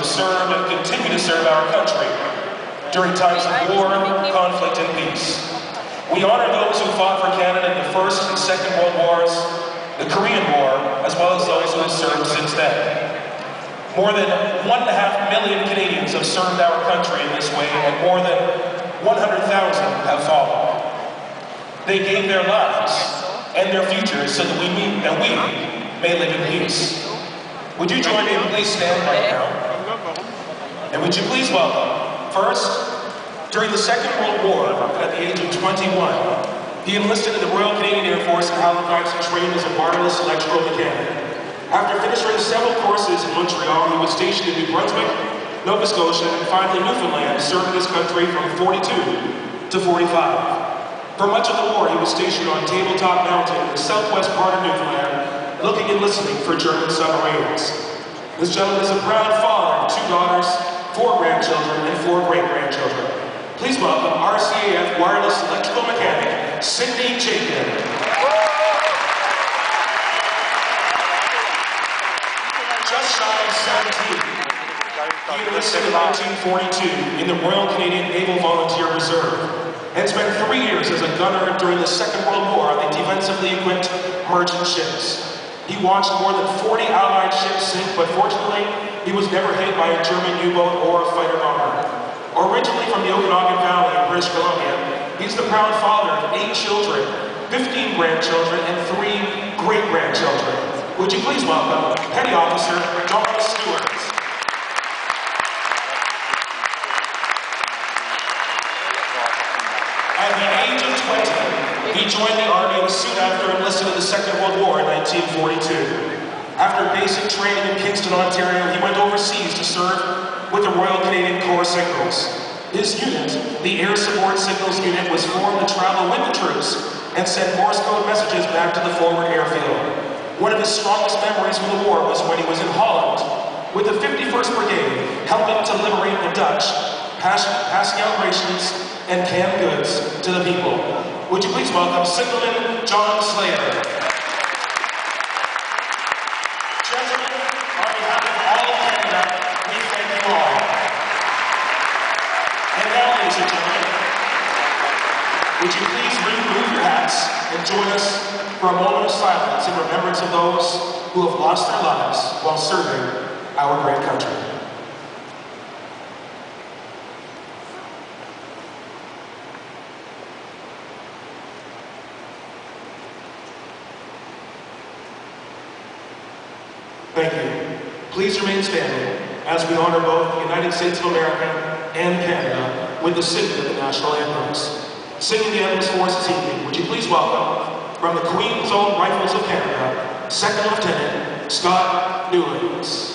have served and continue to serve our country during times of war, conflict, and peace. We honor those who fought for Canada in the First and Second World Wars, the Korean War, as well as those who have served since then. More than 1.5 million Canadians have served our country in this way, and more than 100,000 have fallen. They gave their lives and their futures so that we may live in peace. Would you join me and please stand right now? And would you please welcome, first, during the Second World War, at the age of 21, he enlisted in the Royal Canadian Air Force in Halifax and trained as a wireless electrical mechanic. After finishing several courses in Montreal, he was stationed in New Brunswick, Nova Scotia, and finally Newfoundland, serving his country from 42 to 45. For much of the war, he was stationed on Tabletop Mountain in the southwest part of Newfoundland, looking and listening for German submarines. This gentleman is a proud father of 2 daughters, 4 grandchildren, and 4 great-grandchildren. Please welcome RCAF wireless electrical mechanic, Cindy Chapin. Just shy of 17, he enlisted in 1942 in the Royal Canadian Naval Volunteer Reserve and spent 3 years as a gunner during the Second World War on the defensively equipped merchant ships. He watched more than 40 Allied ships sink, but fortunately, he was never hit by a German U-boat or a fighter bomber. Originally from the Okanagan Valley in British Columbia, he's the proud father of 8 children, 15 grandchildren, and 3 great-grandchildren. Would you please welcome Petty Officer Don Stewart. At the age of 20, he joined the Army and soon after enlisted in the Second World War in 1942. After basic training in Kingston, Ontario, he went overseas to serve with the Royal Canadian Corps Signals. His unit, the Air Support Signals Unit, was formed to travel with the troops and send Morse code messages back to the forward airfield. One of his strongest memories from the war was when he was in Holland with the 51st Brigade, helping to liberate the Dutch, passing out rations and canned goods to the people. Would you please welcome Signalman John Slater. Gentlemen, on behalf of all of Canada, we thank you all. And now, ladies and gentlemen, would you please remove your hats and join us for a moment of silence in remembrance of those who have lost their lives while serving our great country. Thank you. Please remain standing as we honor both the United States of America and Canada with the singing of the national anthems. Singing the anthems for us this evening, would you please welcome, from the Queen's Own Rifles of Canada, Second Lieutenant Scott Newlands.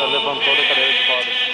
Levantou da cadeira de rodas.